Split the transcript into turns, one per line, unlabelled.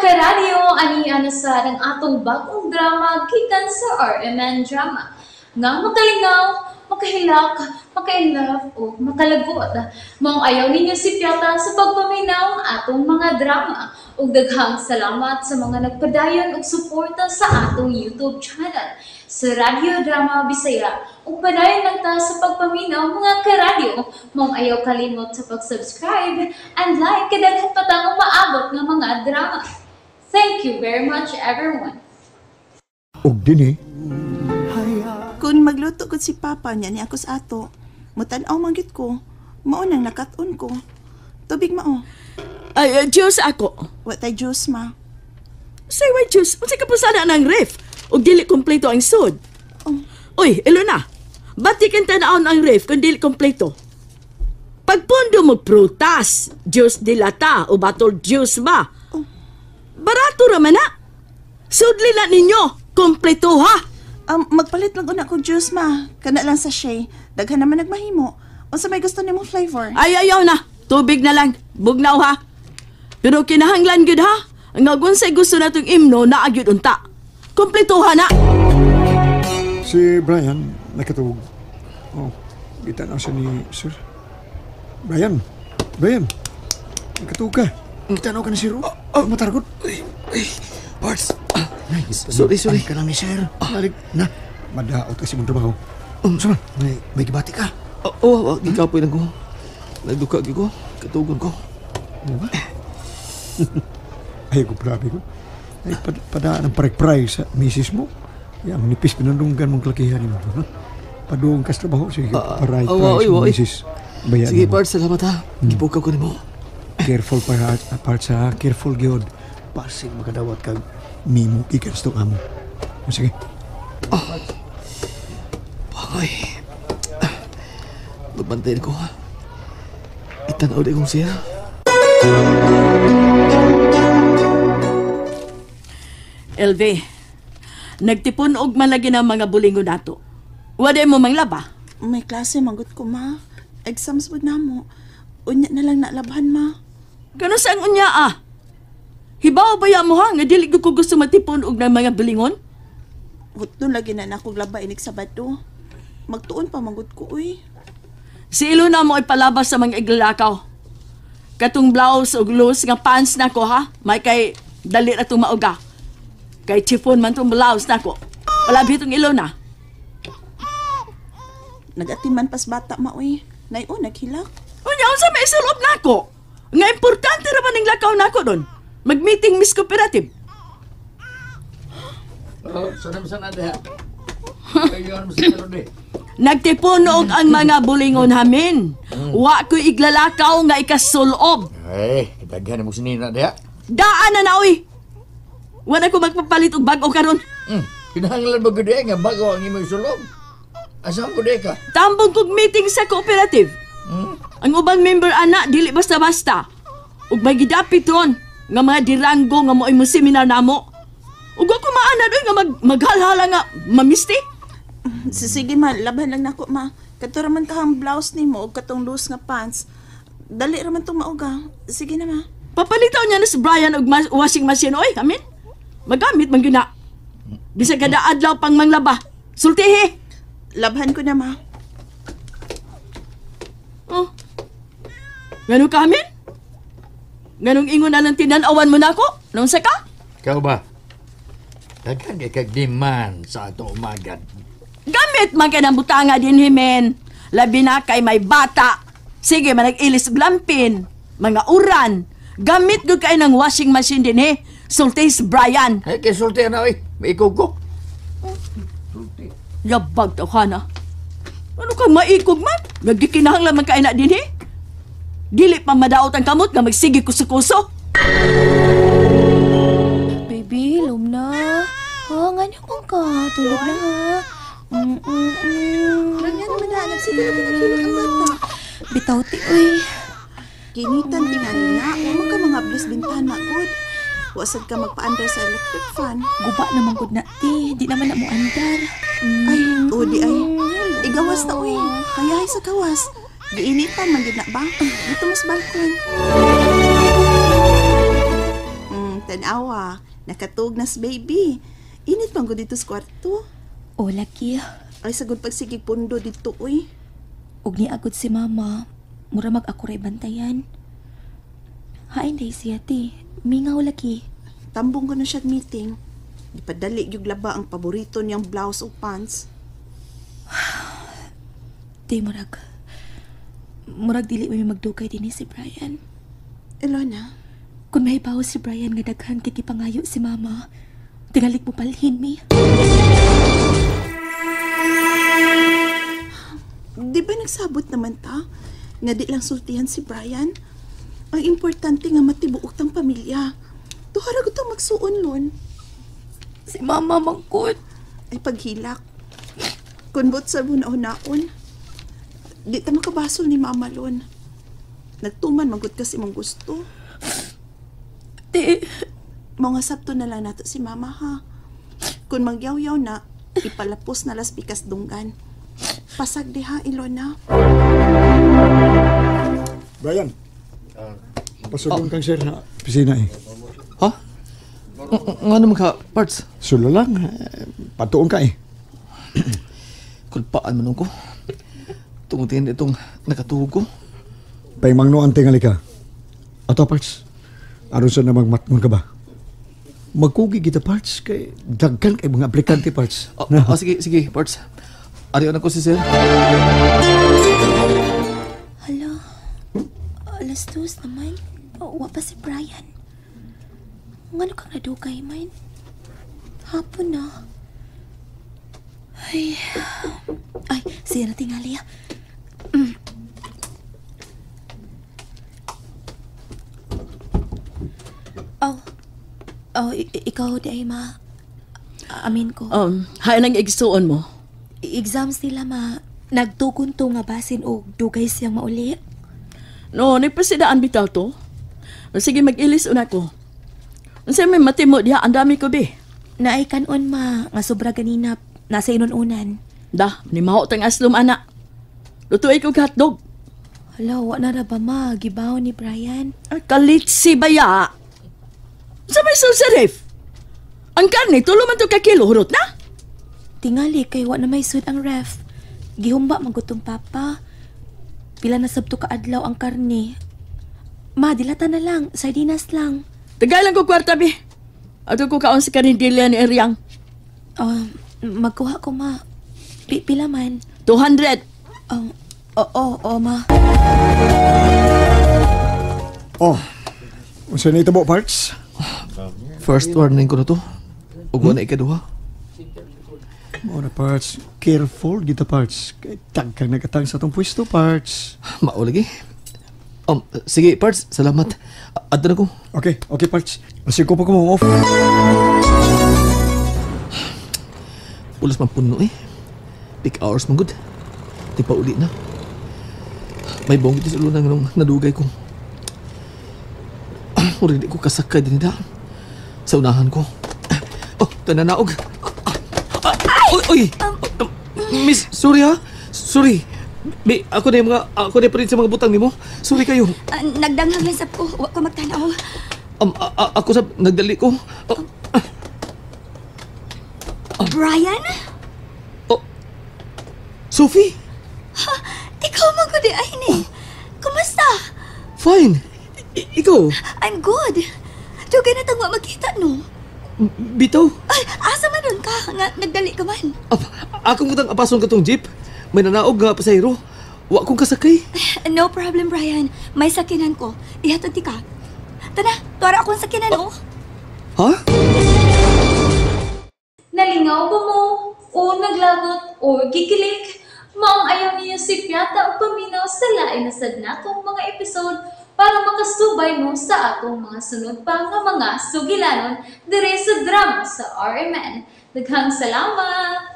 karadyo, aniya na sa ng atong bagong drama gikan sa RMN Drama. Nga makalingaw, makahilak, maka-inlove, o makalagod. Maong ayaw ninyo si Piata sa pagpaminaw ang atong mga drama. Ug daghang salamat sa mga nagpadayon ug suporta sa atong YouTube channel sa Radio Drama Bisaya. Ug padayon lang ta sa pagpaminaw mga karadyo. Maong ayaw kalimot sa pag-subscribe and like kadaghan pa tang maabot nga mga drama. Thank you very much everyone.
Og din
Kung magluto ko si Papa niya ni ako sa ato, mutanaw manggit ko, maunang nakaton ko. Tubig mao.
Ay, juice ako.
What tay juice ma?
Say, why juice? Unsa ka pa sana ng ref? O dili kompleto ang sud.
Oh.
Uy, Ilona, ba't di kang tanaon ang ref kung dili kompleto? Pagpondo mo prutas, juice dilata o batol juice ba?
Oh.
Barato raman na. Sudli na ninyo, kompleto ha?
Magpalit lang una ko juice ma. Kana lang sa shay. Daghan naman nagmahimo. Unsa may gusto nimo flavor?
Ay, ayaw na. Tubig na lang. Bugnaw ha. Pero kinahanglan gud ha. Ang agunsay gusto natong imno na agyud unta. Kompletuha na.
si Brian nakatawag. Oh, kita na siya ni Sir. Brian, nakatawag ka. Kita na ka ni Sir. Matargot.
Parts.
Nice.
Sorry.
Ay ka lang ni Sir. Balik na. Madaot kasi mong trabaho. Sama, may kibati ka.
Di ka po ko. Nagduka ko. Katugon ko.
Ano ba? Ay, ko grabe ko. Ay, padaan ang parik-pray sa misis mo. Yang nipis pinandunggan mong kalakihan mo. Ha? Paduong kas trabaho. Sige, paray-pray sa misis. Bayan
Sige,
mo.
Parts. Salamat ha. Gipukaw ko ni mo.
Careful pa part sa careful gyud. Pasig makadawat kag mimo gikan sa amo. Sige.
Ay. Magbantayin ko ha. Itanaw di kong siya.
LV, nagtipon og malagi ng mga bulingon nato. Wala mo manglaba?
May klase manggut ko ma. Exams bud namo. Unya na lang nalabhan ma.
Kano sa ang unya ah? Hibaw ba ya mo ha? Nga dili ko gusto matipon og ng mga bulingon?
Hutno lagi na nakog laba inig Sabado. Magtuon pa manggut ko uy.
Si Ilona mo ipalabas sa mga iglalakaw. Katong blouse o loose nga pants na ko ha? May kay dali na itong mauga. Kay chiffon man itong blouse na ko. Palabi itong Ilona.
Nagatiman pas bata ma uy. Nayo naghilak.
Unya, unsa may isulob na ko? Nga importante raman ang lakaw na ko doon. Mag-meeting Miss Cooperative.
Sana ada. Kayon mo sa de.
Nagtipon og ang mga bulingon hamin. Wa ko iglalakaw nga ikasulob.
Ay, daghan mo sinina de.
Daan na uy. Wala ko magpapalit og bag-o karon.
Kinahanglan ba gud nga bago ang imong sulog? Asa ko de ka?
Tambong kog meeting sa cooperative. Ang ubang member ana dili basta-basta. Ug may gidapit ron nga mga diranggo nga mo imong seminar namo. Ug ako maana doy nga maghalhala nga mamisti.
Sige ma, laban lang nako ma. Kato raman kahang blouse nimo ug katong loose nga pants. Dali raman tong mauga. Sige na ma.
Papalitaw niya na si Brian og washing machine oy, amin. Magamit man gyud na. Bisag kada adlaw pang manglaba. Sultihi.
Labhan ko na ma.
Oh. Ganun ka amin? Ganong ingon na ng tinan-awan mo na ako? Nung sa ka?
Ikaw ba? Daghan kag demand sa atong umagad.
Gamit man ka ng butanga din himen. Labi na kay may bata. Sige, manag-ilis glampin. Mga uran. Gamit ko kayo ng washing machine din eh. Sultis Brian.
Ay, kay sulti na oy. May ikog ko.
Yabag daw ka na. Ano kang maikog man? Nagdikinahang lamang kayo na din eh. Dili pa madaot ang kamot nga magsige kuso-kuso.
Baby, lum na. Nga kong ka. Tulog na ha.
Ganyan naman na, nagsige na pinakilig ang bata.
Bitaw ti, uy.
Kinitan tingan na, huwag ka mga blis bintana, good. Wasad ka magpa-under sa electric fan.
Guba naman gud na ti. Di naman na mo andar.
Ay, di ay. Igawas na, uy. Hayahay sa kawas. Giinitan man gid na ba? Dito mas balkon. Tanawa, nakatugnas baby. Init pang ko dito sa kwarto.
O, laki.
Ay, sagod pagsigig pundo dito, uy.
Ug ni agud si mama. Mura mag-ako ray bantayan. Hain day siya, ti. Mingaw, laki.
Tambong ko na siya meeting. Ipadali yung laba ang paborito niyang blouse o pants.
Ti, murag. Murag dili may magdugay din si Brian.
Ilona,
Kung may bawo si Brian nga daghan kay kipangayo si mama, tingali mo palhin mi.
di ba nagsabot naman ta? Nga di lang sultihan si Brian? Ang importante nga matibuok tang pamilya. Tuhara ko itong magsuon lon.
Si mama mangkot.
Ay paghilak. Kunbot sa bunaon-naon. Di ta makabasol ni mama lon. Nagtuman magut kasi mong gusto.
Ti,
Mga sabto na lang nato si mama ha. Kung magyaw-yaw na, ipalapos na las pikas dunggan. Pasag di ha, Ilona.
Brian, pasugong kang sir na pisina eh.
Ha? Nga naman ka, Parts?
Sula lang, patuon ka eh.
Kulpaan man ko. Tumutingin itong nakatuhog ko.
Paimang no ang tingali ka. Ato parts, aron sa na magmatmon ka ba? Magkugi kita parts, kay dagkan kay mga aplikante parts.
Sige, Parts. Ariyo na ko si Sir.
hala. Alas 2 naman. Wa pa si Brian. Ngano kang nadugay, man? Hapon na. Ay, siya na tingali ah. Ikaw di ay ma. Amin ko.
Hain ang igsuon mo.
Exams nila ma. Nagtukon to nga basin o dugay siyang mauli.
No, nagpasidaan bitaw to. Sige, mag-ilis una ko. Unsay may matimo diha, ang dami ko be.
Naay kanon ma. Nga sobra ganina. Nasa inununan.
Da, ni maho tang aslom anak. Lutuay ko hotdog.
Hala, wa na ra ba ma? Gibaw ni Brian.
Kalit si baya. Sa may serif. Ang karne, tulo man to ka kilo, hurot na.
Tingali kay wa na may sud ang ref. Gihumba magutong papa. Pila na sabto ka adlaw ang karne. Ma, dilata na lang. Sardinas lang.
Tagay lang ko kwarta be. Ato ko kaon sa karindilya ni Eryang.
Magkuha ko ma. Pila man.
200.
Oo, ma.
Oh, unsa na itabo parts?
First warning ko na to. Ug na ikaduha.
Mga parts, careful kita parts. Kay tagkang nagatang sa tong pwesto parts.
Mao lagi. Sige, Parts. Salamat. Adto na ko.
Okay parts. Kasi ko pa ko mo off.
Pulos man puno eh. Peak hours man good. Di pa uli na. May bongit sa ulo nung nadugay ko. Uri di ko kasakay din na. Sa unahan ko. Oh, tananaog. Uy! Miss, sorry ha. Sorry. Ako na pa rin sa mga butang nimo. Sorry kayo.
Nagdanghag lang sab ko. Wa ko magtanaw.
Ako sa nagdali ko.
Brian?
Sophie?
Ikaw man ko di ay ni. Kumusta?
Fine. Ikaw?
I'm good. Dugay na tang wa makita no.
Bitaw?
Ay, asa man nun ka? Nga, nagdali ka man.
Akong kutang apason ka tong jeep. May nanaog nga pasahero. Wa kong kasakay.
No problem, Brian. May sakinan ko. Ihatod ti ka. Tana, tuwara akong sakinan, oh.
Ha?
Nalingaw ba mo? O naglagot? O gikilik? Maong ayaw niyo si Piata o paminaw sa lain na sad natong mga episode para makasubay mo sa atong mga sunod pa nga mga sugilanon dire sa drama sa RMN. Daghang salamat!